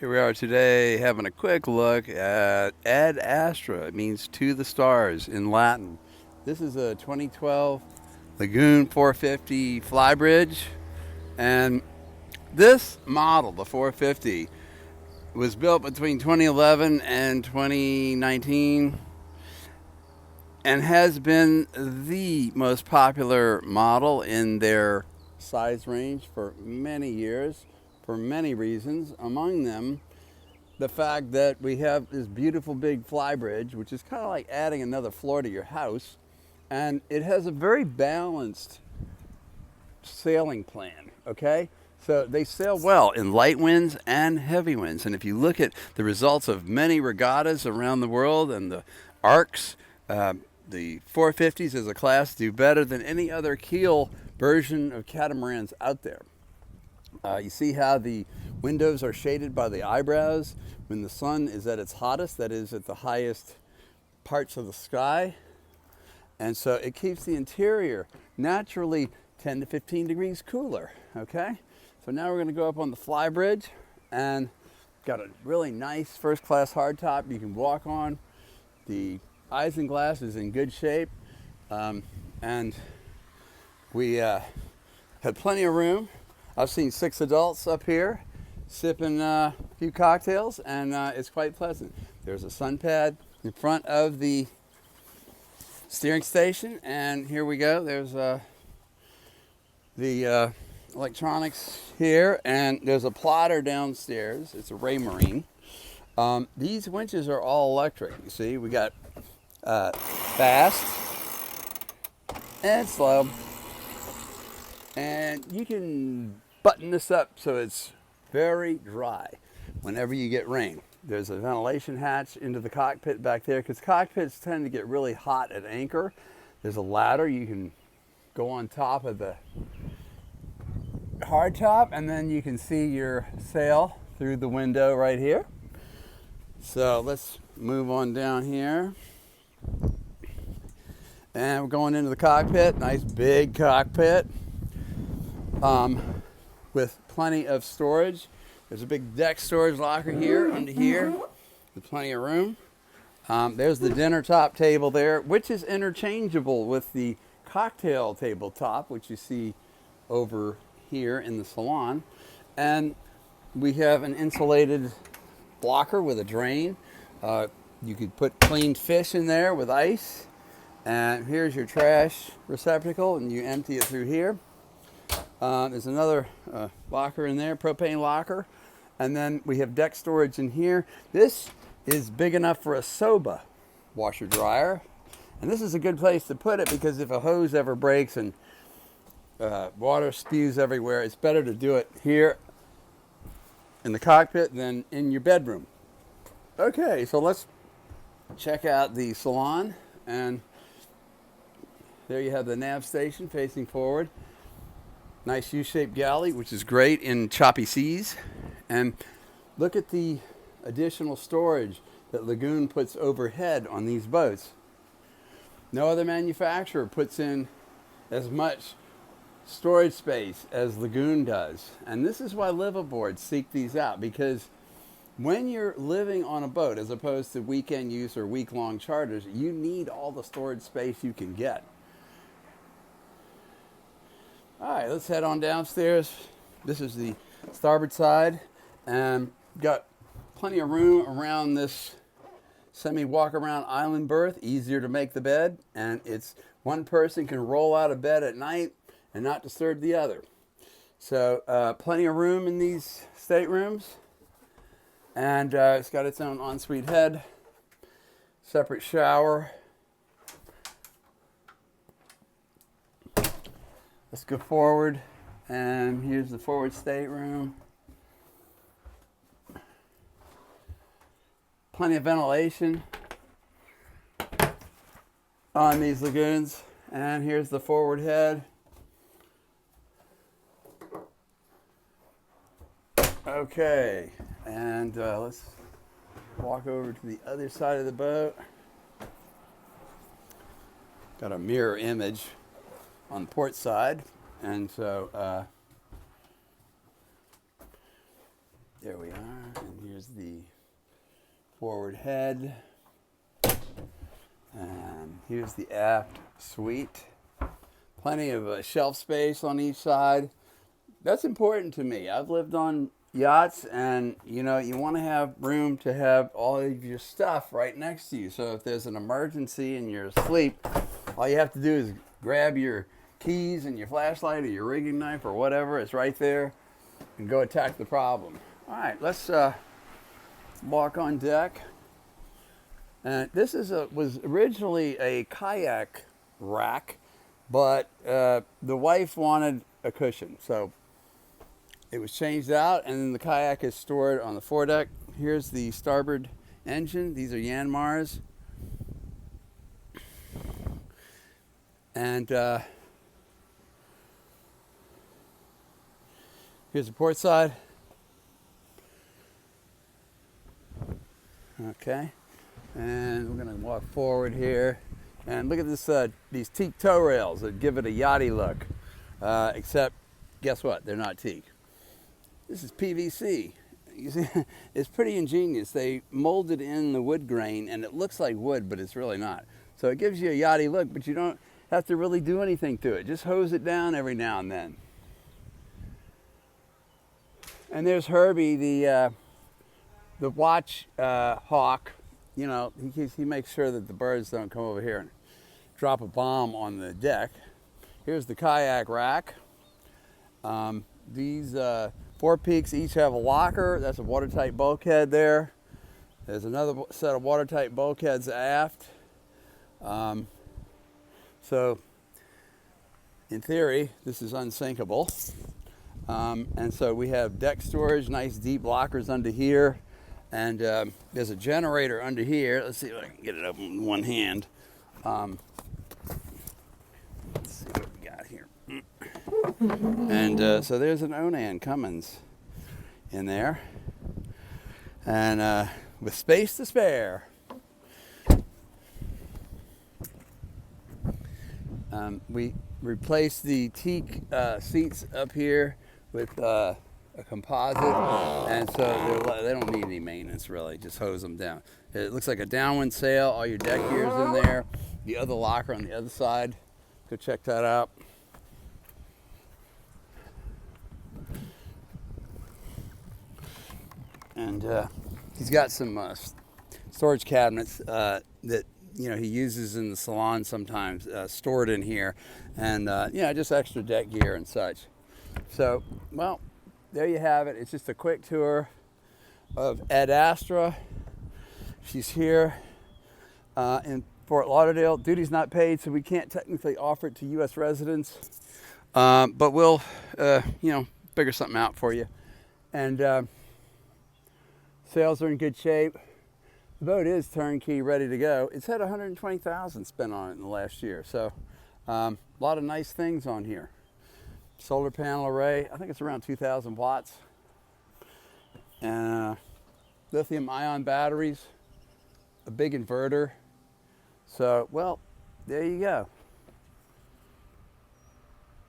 Here we are today having a quick look at Astra. It means to the stars in Latin. This is a 2012 Lagoon 450 Flybridge. And this model, the 450, was built between 2011 and 2019 and has been the most popular model in their size range for many years for many reasons. Among them, the fact that we have this beautiful big flybridge, which is kind of like adding another floor to your house, and it has a very balanced sailing plan, okay? So they sail well in light winds and heavy winds. And if you look at the results of many regattas around the world and the arcs, the 450s as a class do better than any other keel version of catamarans out there. You see how the windows are shaded by the eyebrows when the sun is at its hottest, that is at the highest parts of the sky. And so it keeps the interior naturally 10 to 15 degrees cooler, okay? So now we're going to go up on the flybridge, and got a really nice first-class hardtop you can walk on. The isinglass is in good shape, and we have plenty of room. I've seen 6 adults up here sipping a few cocktails, and it's quite pleasant. There's a sun pad in front of the steering station, and here we go. There's the electronics here, and there's a plotter downstairs. It's a Ray Marine. These winches are all electric. You see, we got fast and slow. And you can button this up so it's very dry whenever you get rain. There's a ventilation hatch into the cockpit back there because cockpits tend to get really hot at anchor. There's a ladder. You can go on top of the hardtop, and then you can see your sail through the window right here. So let's move on down here. And we're going into the cockpit. Nice big cockpit. With plenty of storage. There's a big deck storage locker here under here with plenty of room. There's the dinner top table there, which is interchangeable with the cocktail tabletop, which you see over here in the salon. And we have an insulated blocker with a drain. You could put cleaned fish in there with ice. And here's your trash receptacle, and you empty it through here. There's another locker in there, propane locker. And then we have deck storage in here. This is big enough for a soba washer dryer. And this is a good place to put it because if a hose ever breaks and water spews everywhere, it's better to do it here in the cockpit than in your bedroom. Okay, so let's check out the salon. And there you have the nav station facing forward. Nice U-shaped galley, which is great in choppy seas. And look at the additional storage that Lagoon puts overhead on these boats. No other manufacturer puts in as much storage space as Lagoon does. And this is why liveaboards seek these out, because when you're living on a boat, as opposed to weekend use or week-long charters, you need all the storage space you can get. All right, let's head on downstairs. This is the starboard side, and got plenty of room around this semi-walk-around island berth. Easier to make the bed, and it's one person can roll out of bed at night and not disturb the other. So plenty of room in these staterooms, and it's got its own ensuite head, separate shower. Let's go forward, and here's the forward stateroom. Plenty of ventilation on these Lagoons, and here's the forward head. Okay, and let's walk over to the other side of the boat. Got a mirror image on the port side, and so there we are, and here's Here's the forward head. And here's the aft suite. Plenty of shelf space on each side. That's important to me. I've lived on yachts, and you know, you want to have room to have all of your stuff right next to you. So if there's an emergency and you're asleep, all you have to do is grab your keys and your flashlight or your rigging knife or whatever. It's right there, and go attack the problem. All right, let's walk on deck. And this was originally a kayak rack, but the wife wanted a cushion, so it was changed out, and then the kayak is stored on the foredeck. Here's the starboard engine. These are Yanmars. And here's the port side. Okay. And we're going to walk forward here. And look at this, these teak tow rails that give it a yachty look. Except, guess what? They're not teak. This is PVC. You see, it's pretty ingenious. They molded in the wood grain, and it looks like wood, but it's really not. So it gives you a yachty look, but you don't have to really do anything to it. Just hose it down every now and then. And there's Herbie, the watch hawk. You know, he makes sure that the birds don't come over here and drop a bomb on the deck. Here's the kayak rack. These four peaks each have a locker. That's a watertight bulkhead there. There's another set of watertight bulkheads aft. So, in theory, this is unsinkable. And so we have deck storage, nice deep lockers under here. And there's a generator under here. Let's see if I can get it open with one hand. Let's see what we got here. And so there's an Onan Cummins in there. And with space to spare. We replaced the teak seats up here with a composite, and so they don't need any maintenance really. Just hose them down. It looks like a downwind sail. All your deck gear's in there. The other locker on the other side. Go check that out. And he's got some storage cabinets that you know he uses in the salon sometimes, stored in here, and just extra deck gear and such. So, well, there you have it. It's just a quick tour of Astra. She's here in Fort Lauderdale. Duty's not paid, so we can't technically offer it to U.S. residents, but we'll figure something out for you. And sails are in good shape. The boat is turnkey, ready to go. It's had $120,000 spent on it in the last year. So a lot of nice things on here. Solar panel array, I think it's around 2,000 watts. And lithium ion batteries, a big inverter. So, well, there you go.